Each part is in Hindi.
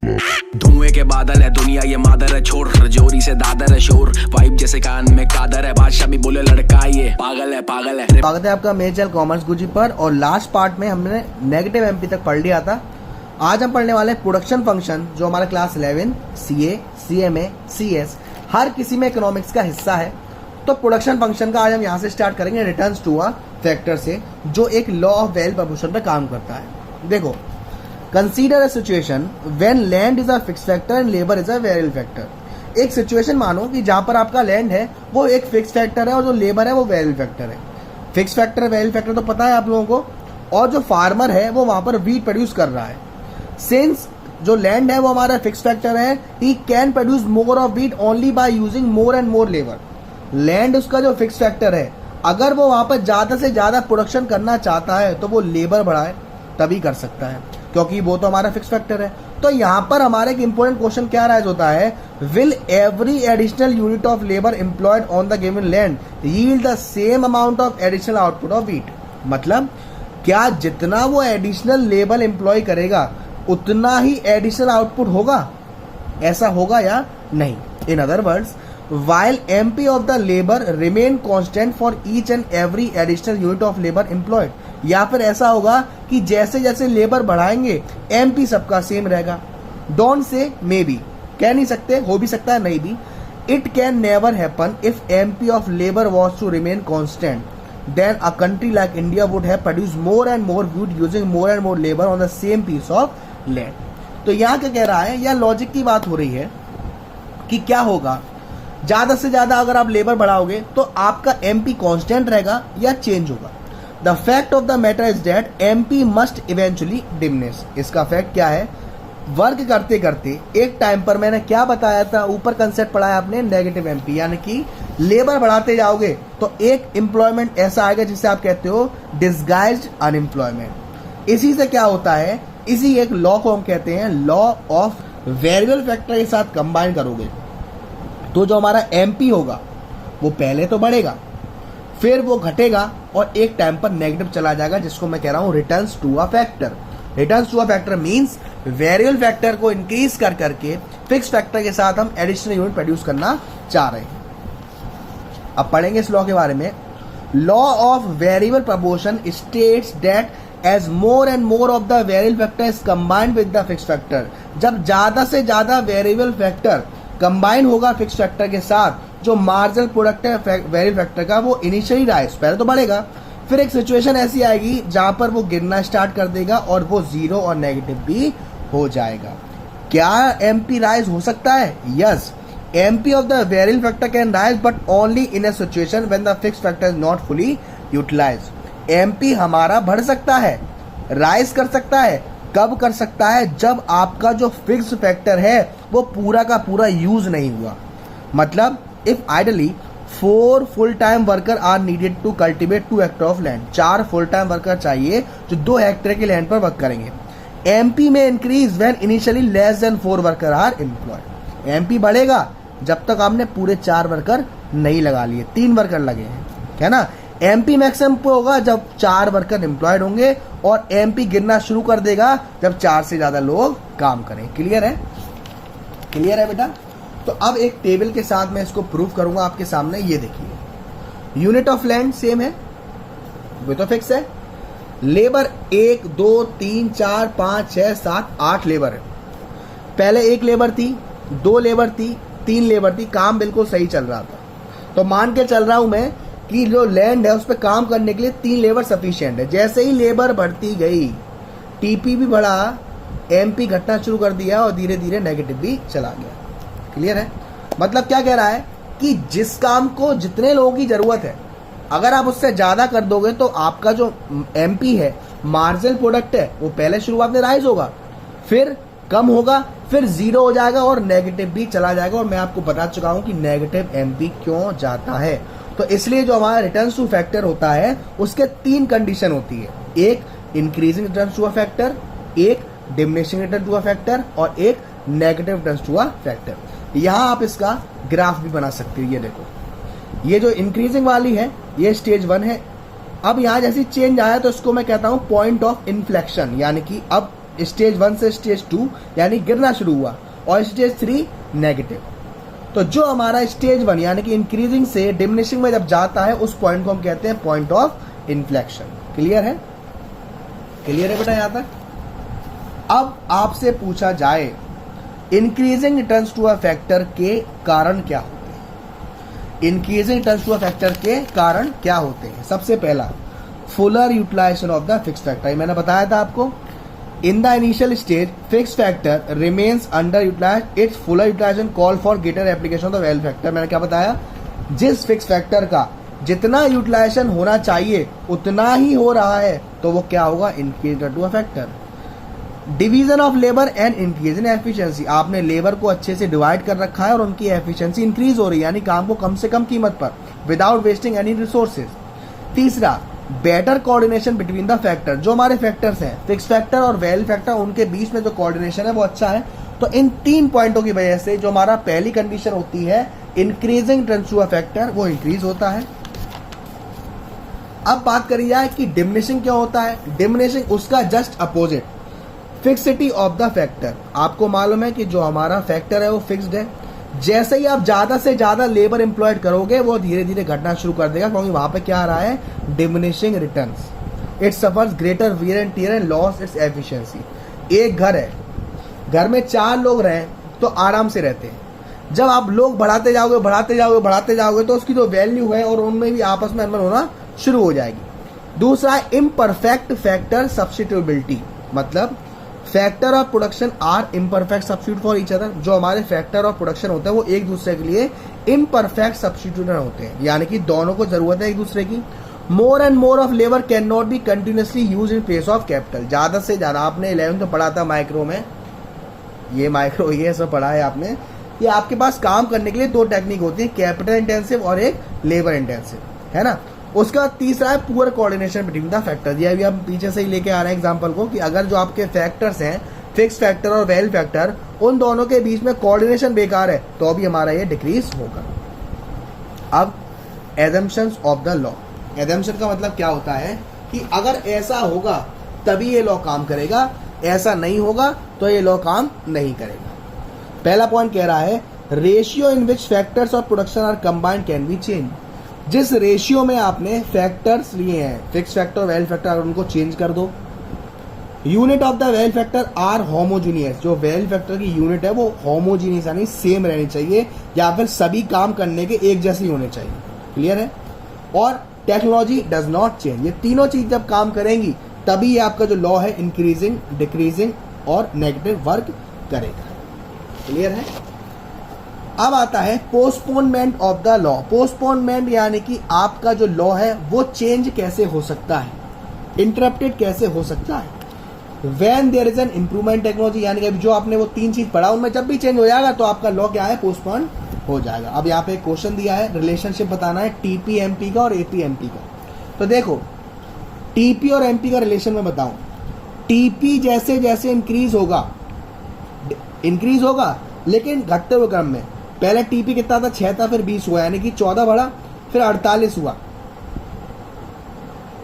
धुएं के बादल है दुनिया ये मादर है, छोड़ जोरी से दादर है शोर, वाइब जैसे कान में कादर है, बादशाह भी बोले लड़का ये पागल है पागल है। स्वागत है आपका मेरे चैनल कॉमर्स गुरुजी पर। और लास्ट पार्ट में हमने नेगेटिव एमपी तक पढ़ लिया था। आज हम पढ़ने वाले हैं प्रोडक्शन फंक्शन, जो हमारा क्लास 11 सीए, सीएमए, सीएस हर किसी में इकोनॉमिक्स का हिस्सा है। तो प्रोडक्शन फंक्शन का आज हम यहाँ से स्टार्ट करेंगे, रिटर्न्स टू अ फैक्टर से, जो एक लॉ ऑफ वैल्यू प्रपोर्शन पर काम करता है। देखो, consider a situation when land is a fix factor and labour is a variable factor. एक सिचुएशन मानो कि जहां पर आपका लैंड है वो एक फिक्स फैक्टर है और जो लेबर है वो वेरिएबल फैक्टर है। फिक्स फैक्टर वेरिएबल फैक्टर तो पता है आप लोगों को। और जो फार्मर है वो वहां पर वीट प्रोड्यूस कर रहा है। सिंस जो लैंड है वो हमारा फिक्स फैक्टर है, he can produce more of wheat only by using more and more labour. Land उसका जो फिक्स फैक्टर है, अगर वो वहां पर ज्यादा से ज्यादा प्रोडक्शन करना चाहता है तो वो लेबर बढ़ाए तभी कर सकता है, क्योंकि वो तो हमारा फिक्स फैक्टर है। तो यहां पर हमारा एक इंपॉर्टेंट क्वेश्चन क्या राइज होता है, will every additional unit of labour employed on the given land yield the same amount of additional output of wheat. मतलब क्या जितना वो एडिशनल लेबर एम्प्लॉय करेगा उतना ही एडिशनल आउटपुट होगा, ऐसा होगा या नहीं। In other words, while MP of the labor remain constant for each and every additional unit of labor employed, या फिर ऐसा होगा कि जैसे जैसे लेबर बढ़ाएंगे MP सबका सेम रहेगा। डोंट से मे बी, कह नहीं सकते, हो भी सकता है नहीं भी। It can never happen if MP of labour was to remain constant, then a country like India would have produce more and more would using more and more labour on the same piece of land. तो यहाँ क्या कह रहा है, यह लॉजिक की बात हो रही है कि क्या होगा, ज्यादा से ज्यादा अगर आप लेबर बढ़ाओगे तो आपका एमपी कांस्टेंट रहेगा या चेंज होगा। The fact of the matter is that MP must eventually diminish. इसका फैक्ट क्या है, वर्क करते करते एक टाइम पर, मैंने क्या बताया था, ऊपर कंसेप्ट पढ़ाया आपने, नेगेटिव एमपी, यानी कि लेबर बढ़ाते जाओगे तो एक एम्प्लॉयमेंट ऐसा आएगा जिसे आप कहते हो डिसगाइज्ड अनएम्प्लॉयमेंट। इसी से क्या होता है, इसी एक लॉ को हम कहते हैं लॉ ऑफ वेरिएबल फैक्टर के साथ कंबाइन करोगे तो जो हमारा एमपी होगा वो पहले तो बढ़ेगा, फिर वो घटेगा और एक टाइम पर नेगेटिव चला जाएगा, जिसको मैं कह रहा हूं returns to a factor. Returns to a factor means variable factor को इंक्रीज कर करके फिक्स फैक्टर के साथ हम एडिशनल यूनिट प्रोड्यूस करना चाह रहे हैं। अब पढ़ेंगे इस लॉ के बारे में। Law of variable proportion states that as more and more of the variable factor is combined with the fix factor, जब ज्यादा से ज्यादा वेरिएबल फैक्टर कंबाइन होगा फिक्स फैक्टर के साथ, जो मार्जिनल प्रोडक्ट है वेरिएबल फैक्टर का वो इनिशियली राइज, पहले तो बढ़ेगा, फिर एक सिचुएशन ऐसी आएगी जहां पर वो गिरना स्टार्ट कर देगा और वो जीरो और नेगेटिव भी हो जाएगा। क्या एमपी राइज हो सकता है? Yes, MP of the variable factor can rise but only in a situation when the fix factor is not fully utilised. MP हमारा बढ़ सकता है, राइज कर सकता है, कब कर सकता है, जब आपका जो फिक्स फैक्टर है वो पूरा का पूरा यूज नहीं हुआ। मतलब if ideally 4 full time worker are needed to cultivate 2 hectare of land, 4 full time worker चाहिए जो 2 हेक्टर के लैंड पर वर्क करेंगे। एमपी में increase when initially less than 4 worker are employed. MP बढ़ेगा जब तक आपने पूरे 4 वर्कर नहीं लगा लिए, 3 वर्कर लगे हैं, है ना। एमपी मैक्सिमम पे होगा जब 4 वर्कर एम्प्लॉयड होंगे, और एमपी गिरना शुरू कर देगा जब 4 से ज्यादा लोग काम करें। क्लियर है? क्लियर है बेटा? तो अब एक टेबल के साथ मैं इसको प्रूव करूंगा आपके सामने। ये देखिए, यूनिट ऑफ लैंड सेम है, वो तो फिक्स है। लेबर 1 2 3 4 5 6 7 8 लेबर है। पहले 1 लेबर थी, 2 लेबर थी, 3 लेबर थी, काम बिल्कुल सही चल रहा था। तो मान के चल रहा हूं मैं कि जो लैंड है उस पर काम करने के लिए 3 लेबर सफिशिएंट है। जैसे ही लेबर बढ़ती गई, टीपी भी बढ़ा, एमपी घटना शुरू कर दिया और धीरे धीरे नेगेटिव भी चला गया। क्लियर है? मतलब क्या कह रहा है कि जिस काम को जितने लोगों की जरूरत है, अगर आप उससे ज्यादा कर दोगे तो आपका जो एमपी है, मार्जिनल प्रोडक्ट है, वो पहले शुरुआत में राइज होगा, फिर कम होगा, फिर जीरो हो जाएगा और नेगेटिव भी चला जाएगा। और मैं आपको बता चुका हूं कि नेगेटिव एमपी क्यों जाता है। तो इसलिए जो हमारा रिटर्न्स टू फैक्टर होता है उसके 3 कंडीशन होती है, एक increasing returns to a factor, एक diminishing return to a factor, और एक negative returns to a factor. यहां आप इसका ग्राफ भी बना सकते हो। ये देखो, ये जो इंक्रीजिंग वाली है ये स्टेज 1 है। अब यहां जैसी चेंज आया तो इसको मैं कहता हूं पॉइंट ऑफ इन्फ्लेक्शन, यानी कि अब स्टेज 1 से स्टेज 2 यानी गिरना शुरू हुआ, और स्टेज 3 नेगेटिव। तो जो हमारा स्टेज 1 यानी कि इंक्रीजिंग से डिमिनिशिंग में जब जाता है उस पॉइंट को हम कहते हैं पॉइंट ऑफ इन्फ्लेक्शन। क्लियर है? क्लियर है बेटा यहां तक? अब आपसे पूछा जाए increasing returns to a factor के कारण क्या होते हैं? Increasing returns to a factor के कारण क्या होते हैं? सबसे पहला, fuller utilisation of the fix factor. मैंने बताया था आपको, in the initial stage fix factor remains under utilise, its fuller utilisation call for greater application of the value factor. मैंने क्या बताया? जिस फिक्स फैक्टर का जितना यूटिलाइजेशन होना चाहिए उतना ही हो रहा है तो वो क्या होगा? Increase to a factor. Division of labour and increase in efficiency, आपने लेबर को अच्छे से डिवाइड कर रखा है और उनकी एफिशिएंसी इंक्रीज हो रही है, यानी काम को कम से कम कीमत पर, विदाउट वेस्टिंग एनी रिसोर्सेज। तीसरा, better coordination between the factor, जो हमारे फैक्टर्स हैं फिक्स फैक्टर और वैल्यू फैक्टर, उनके बीच में जो कोऑर्डिनेशन है वो अच्छा है। तो इन 3 पॉइंटों की वजह से जो हमारा पहली कंडीशन होती है increasing returns to a factor, वो इंक्रीज होता है। अब बात करी जाए कि डिमिनिशिंग क्या होता है? डिमिनिशिंग उसका just opposite, fixity of the factor. आपको मालूम है कि जो हमारा फैक्टर है वो फिक्स्ड है, जैसे ही आप ज्यादा से ज्यादा लेबर एम्प्लॉयड करोगे वो धीरे धीरे घटना शुरू कर देगा, क्योंकि वहां पे क्या आ रहा है? Diminishing returns. It suffers greater wear and tear and loss its efficiency. एक घर है, घर में 4 लोग रहे तो आराम से रहते हैं। जब आप लोग बढ़ाते जाओगे बढ़ाते जाओगे बढ़ाते जाओगे तो उसकी जो वैल्यू है और उनमें भी आपस में अनबन होना शुरू हो जाएगी। दूसरा, इम्परफेक्ट फैक्टर सब्स्टिट्यूटेबिलिटी, मतलब factor of production are imperfect substitute for each other. जो हमारे फैक्टर ऑफ प्रोडक्शन होते हैं वो एक दूसरे के लिए इम्परफेक्ट सब्स्टिट्यूट होते हैं, यानी कि दोनों को जरूरत है एक दूसरे की। मोर and more of labour can not be continuously use in place of capital. ज्यादा से ज्यादा, आपने 11th में पढ़ा था माइक्रो में, ये सब पढ़ा है आपने, ये आपके पास काम करने के लिए 2 टेक्निक होती है, कैपिटल इंटेंसिव और एक लेबर इंटेंसिव, है ना। उसका तीसरा है poor coordination between the factor. ये अभी हम पीछे से ही लेके आ रहे हैं एग्जांपल को, कि अगर जो आपके फैक्टर्स हैं फिक्स फैक्टर और वैल्यू फैक्टर, उन दोनों के बीच में कोऑर्डिनेशन बेकार है तो अभी हमारा ये डिक्रीज होगा। अब assumptions of the law. Assumption का मतलब क्या होता है कि अगर ऐसा होगा तभी ये लॉ काम करेगा, ऐसा नहीं होगा तो ये लॉ काम नहीं करेगा। पहला पॉइंट कह रहा है ratio in which factors of production are combined can be change. जिस रेशियो में आपने फैक्टर्स लिए हैं फिक्स फैक्टर वैल्यू फैक्टर, अगर उनको चेंज कर दो। Unit of the value factor are homogeneous, जो वैल्यू फैक्टर की यूनिट है वो होमोजीनियस यानी सेम रहनी चाहिए, या फिर सभी काम करने के एक जैसे होने चाहिए। क्लियर है? और टेक्नोलॉजी डज नॉट चेंज। ये तीनों चीज जब काम करेंगी तभी ये आपका जो लॉ है इंक्रीजिंग, डिक्रीजिंग और नेगेटिव वर्क करेगा। क्लियर है? अब आता है postponement of the law. Postponement यानी कि आपका जो लॉ है वो चेंज कैसे हो सकता है, इंटरप्टेड कैसे हो सकता है। When there is an improvement technology, यानी कि जो आपने वो 3 चीज पढ़ा उनमें जब भी चेंज हो जाएगा तो आपका लॉ क्या है? पोस्टपोन हो जाएगा। अब यहाँ पे एक क्वेश्चन दिया है, रिलेशनशिप बताना है टीपीएमपी का और एपीएमपी का। तो देखो टीपी और एमपी का रिलेशन में बताऊं, टीपी जैसे जैसे इंक्रीज होगा लेकिन घटते हुए क्रम में। पहले टीपी कितना था? 6 था, फिर 20 हुआ, यानी कि 14 बढ़ा, फिर 48 हुआ,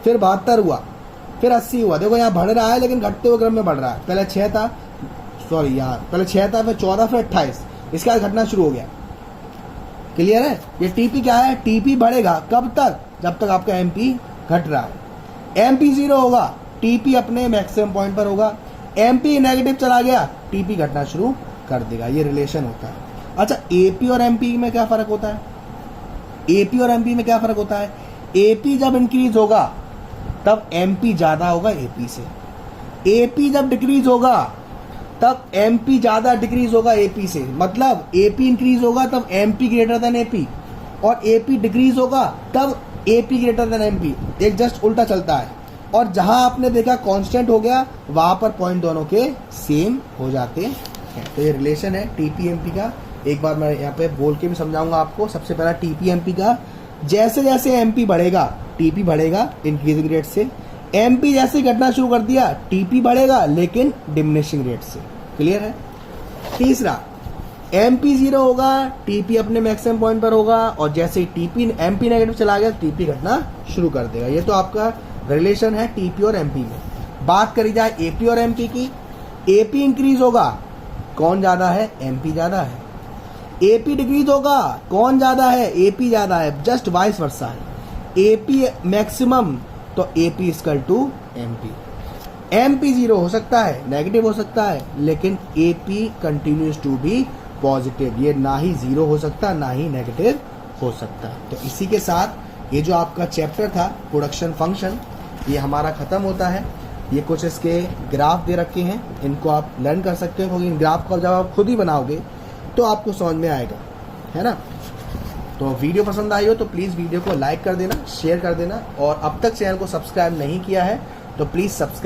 फिर 72 हुआ, फिर 80 हुआ। देखो यहाँ बढ़ रहा है लेकिन घटते हुए क्रम में बढ़ रहा है। पहले 6 था, पहले 6 था, फिर 14, फिर 28, इसके बाद घटना शुरू हो गया। क्लियर है? ये टीपी क्या है? टीपी बढ़ेगा कब तक? जब तक आपका एमपी घट रहा है। एमपी 0 होगा, टीपी अपने मैक्सिमम पॉइंट पर होगा। एमपी नेगेटिव चला गया, टीपी घटना शुरू कर देगा। ये रिलेशन होता है। अच्छा, एपी और एमपी में क्या फर्क होता है? एपी और एमपी में क्या फर्क होता है? एपी जब इंक्रीज होगा तब एमपी ज्यादा होगा एपी से। एपी जब डिक्रीज होगा तब एमपी ज्यादा डिक्रीज होगा एपी से। मतलब एपी इंक्रीज होगा तब एमपी ग्रेटर देन एपी, और एपी डिक्रीज होगा तब एपी ग्रेटर देन एमपी। एक जस्ट उल्टा चलता है। और जहां आपने देखा कांस्टेंट हो गया वहां पर पॉइंट दोनों के सेम हो जाते हैं। तो ये रिलेशन है टीपीएमपी का। एक बार मैं यहाँ पे बोल के भी समझाऊंगा आपको। सबसे पहला टीपीएमपी का, जैसे जैसे एमपी बढ़ेगा टीपी बढ़ेगा इंक्रीजिंग रेट से। एमपी जैसे घटना शुरू कर दिया टीपी बढ़ेगा लेकिन डिमिनिशिंग रेट से। क्लियर है? तीसरा, एमपी 0 होगा, टीपी अपने मैक्सिमम पॉइंट पर होगा, और जैसे ही टीपी एमपी नेगेटिव चला गया टीपी घटना शुरू कर देगा। ये तो आपका रिलेशन है टीपी और एमपी में। बात करी जाए एपी और एमपी की, एपी इंक्रीज होगा, कौन ज्यादा है? एमपी ज्यादा है। एपी डिक्रीज होगा, कौन ज्यादा है? एपी ज्यादा है। जस्ट वाइस वर्सा है। एपी मैक्सिमम तो AP equal to MP. MP zero हो सकता है, नेगेटिव हो सकता है, लेकिन AP continues to be positive. ये ना ही जीरो हो सकता ना ही नेगेटिव हो सकता। तो इसी के साथ ये जो आपका चैप्टर था प्रोडक्शन फंक्शन, ये हमारा खत्म होता है। ये कुछ इसके ग्राफ दे रखे हैं, इनको आप लर्न कर सकते हो, क्योंकि इन ग्राफ को जब आप खुद ही बनाओगे तो आपको समझ में आएगा, है ना। तो वीडियो पसंद आई हो तो प्लीज़ वीडियो को लाइक कर देना, शेयर कर देना, और अब तक चैनल को सब्सक्राइब नहीं किया है तो प्लीज़ सब्सक्राइब